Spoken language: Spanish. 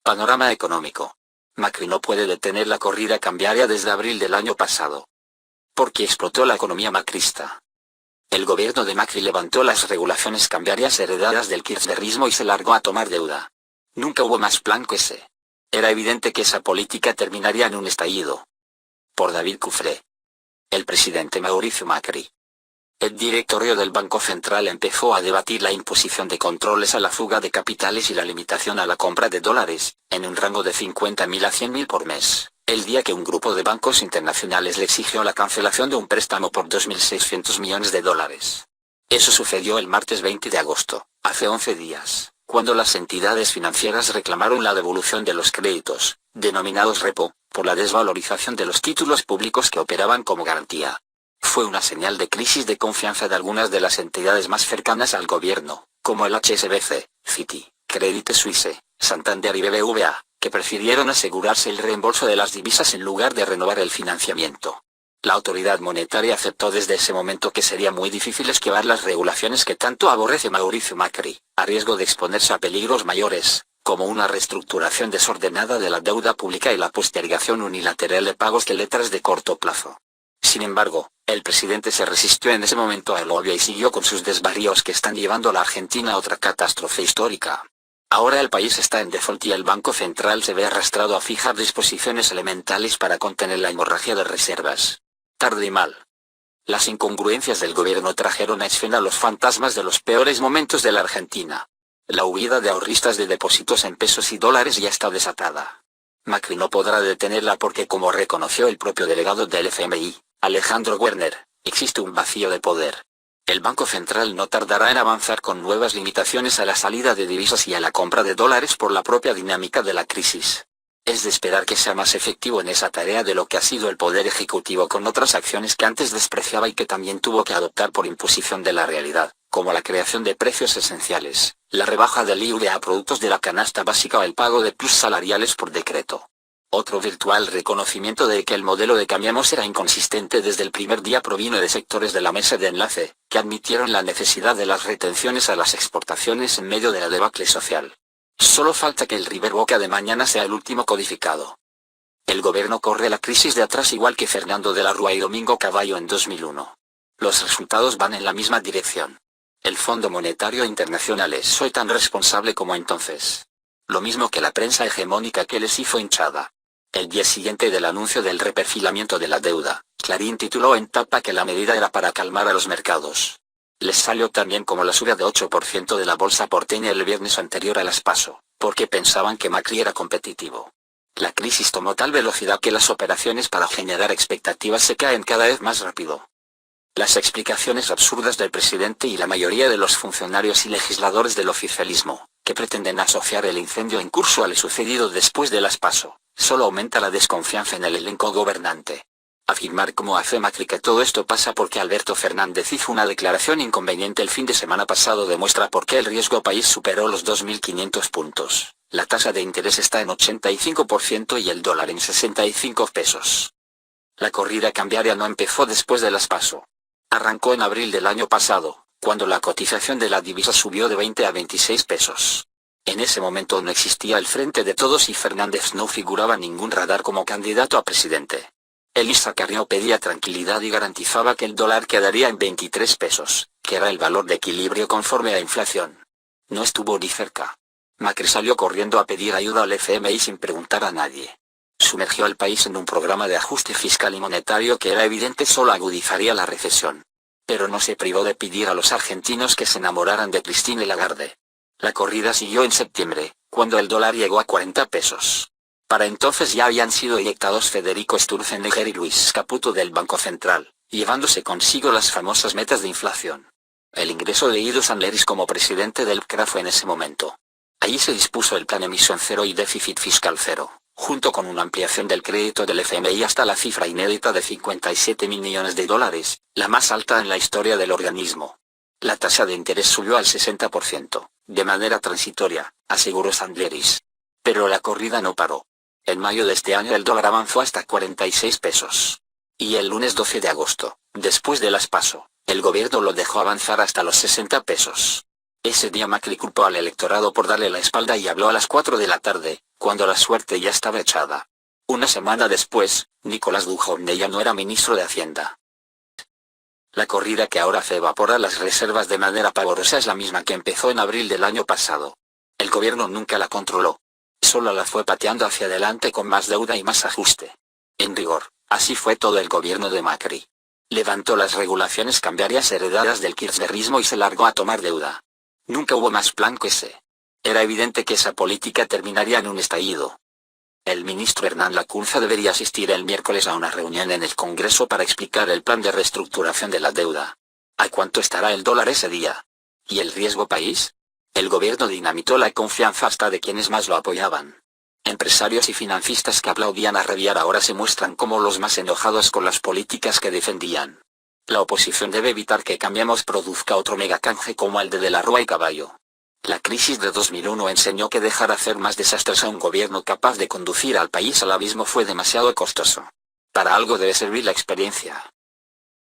Panorama económico. Macri no puede detener la corrida cambiaria desde abril del año pasado. Porque explotó la economía macrista. El gobierno de Macri levantó las regulaciones cambiarias heredadas del kirchnerismo y se largó a tomar deuda. Nunca hubo más plan que ese. Era evidente que esa política terminaría en un estallido. Por David Cufré. El presidente Mauricio Macri. El directorio del Banco Central empezó a debatir la imposición de controles a la fuga de capitales y la limitación a la compra de dólares, en un rango de 50.000 a 100.000 por mes, el día que un grupo de bancos internacionales le exigió la cancelación de un préstamo por 2.600 millones de dólares. Eso sucedió el martes 20 de agosto, hace 11 días, cuando las entidades financieras reclamaron la devolución de los créditos, denominados repo, por la desvalorización de los títulos públicos que operaban como garantía. Fue una señal de crisis de confianza de algunas de las entidades más cercanas al gobierno, como el HSBC, Citi, Credit Suisse, Santander y BBVA, que prefirieron asegurarse el reembolso de las divisas en lugar de renovar el financiamiento. La autoridad monetaria aceptó desde ese momento que sería muy difícil esquivar las regulaciones que tanto aborrece Mauricio Macri, a riesgo de exponerse a peligros mayores, como una reestructuración desordenada de la deuda pública y la postergación unilateral de pagos de letras de corto plazo. Sin embargo, el presidente se resistió en ese momento al obvio y siguió con sus desvaríos que están llevando a la Argentina a otra catástrofe histórica. Ahora el país está en default y el Banco Central se ve arrastrado a fijar disposiciones elementales para contener la hemorragia de reservas. Tarde y mal. Las incongruencias del gobierno trajeron a escena los fantasmas de los peores momentos de la Argentina. La huida de ahorristas de depósitos en pesos y dólares ya está desatada. Macri no podrá detenerla porque, como reconoció el propio delegado del FMI, Alejandro Werner, existe un vacío de poder. El Banco Central no tardará en avanzar con nuevas limitaciones a la salida de divisas y a la compra de dólares por la propia dinámica de la crisis. Es de esperar que sea más efectivo en esa tarea de lo que ha sido el Poder Ejecutivo con otras acciones que antes despreciaba y que también tuvo que adoptar por imposición de la realidad, como la creación de precios esenciales, la rebaja del IVA a productos de la canasta básica o el pago de plus salariales por decreto. Otro virtual reconocimiento de que el modelo de Cambiemos era inconsistente desde el primer día provino de sectores de la mesa de enlace, que admitieron la necesidad de las retenciones a las exportaciones en medio de la debacle social. Solo falta que el River Boca de mañana sea el último codificado. El gobierno corre la crisis de atrás igual que Fernando de la Rúa y Domingo Cavallo en 2001. Los resultados van en la misma dirección. El Fondo Monetario Internacional es hoy tan responsable como entonces. Lo mismo que la prensa hegemónica que les hizo hinchada. El día siguiente del anuncio del reperfilamiento de la deuda, Clarín tituló en tapa que la medida era para calmar a los mercados. Les salió también como la subida de 8% de la bolsa porteña el viernes anterior a las PASO, porque pensaban que Macri era competitivo. La crisis tomó tal velocidad que las operaciones para generar expectativas se caen cada vez más rápido. Las explicaciones absurdas del presidente y la mayoría de los funcionarios y legisladores del oficialismo, que pretenden asociar el incendio en curso al sucedido después de las PASO, solo aumenta la desconfianza en el elenco gobernante. Afirmar como hace Macri que todo esto pasa porque Alberto Fernández hizo una declaración inconveniente el fin de semana pasado demuestra por qué el riesgo país superó los 2.500 puntos. La tasa de interés está en 85% y el dólar en 65 pesos. La corrida cambiaria no empezó después de las PASO. Arrancó en abril del año pasado, cuando la cotización de la divisa subió de 20 a 26 pesos. En ese momento no existía el Frente de Todos y Fernández no figuraba en ningún radar como candidato a presidente. Elisa Carrió pedía tranquilidad y garantizaba que el dólar quedaría en 23 pesos, que era el valor de equilibrio conforme a inflación. No estuvo ni cerca. Macri salió corriendo a pedir ayuda al FMI sin preguntar a nadie. Sumergió al país en un programa de ajuste fiscal y monetario que era evidente solo agudizaría la recesión. Pero no se privó de pedir a los argentinos que se enamoraran de Christine Lagarde. La corrida siguió en septiembre, cuando el dólar llegó a 40 pesos. Para entonces ya habían sido eyectados Federico Sturzenegger y Luis Caputo del Banco Central, llevándose consigo las famosas metas de inflación. El ingreso de Ido Sanleris como presidente del CRA fue en ese momento. Allí se dispuso el plan emisión cero y déficit fiscal cero, junto con una ampliación del crédito del FMI hasta la cifra inédita de 57.000 millones de dólares, la más alta en la historia del organismo. La tasa de interés subió al 60%, de manera transitoria, aseguró Sanleris. Pero la corrida no paró. En mayo de este año el dólar avanzó hasta 46 pesos. Y el lunes 12 de agosto, después de las PASO, el gobierno lo dejó avanzar hasta los 60 pesos. Ese día Macri culpó al electorado por darle la espalda y habló a las 4 de la tarde, cuando la suerte ya estaba echada. Una semana después, Nicolás Dujovne ya no era ministro de Hacienda. La corrida que ahora hace evaporar las reservas de manera pavorosa es la misma que empezó en abril del año pasado. El gobierno nunca la controló. Solo la fue pateando hacia adelante con más deuda y más ajuste. En rigor, así fue todo el gobierno de Macri. Levantó las regulaciones cambiarias heredadas del kirchnerismo y se largó a tomar deuda. Nunca hubo más plan que ese. Era evidente que esa política terminaría en un estallido. El ministro Hernán Lacunza debería asistir el miércoles a una reunión en el Congreso para explicar el plan de reestructuración de la deuda. ¿A cuánto estará el dólar ese día? ¿Y el riesgo país? El gobierno dinamitó la confianza hasta de quienes más lo apoyaban. Empresarios y financistas que aplaudían a Reviar ahora se muestran como los más enojados con las políticas que defendían. La oposición debe evitar que Cambiemos produzca otro megacanje como el de la Rúa y Caballo. La crisis de 2001 enseñó que dejar hacer más desastres a un gobierno capaz de conducir al país al abismo fue demasiado costoso. Para algo debe servir la experiencia.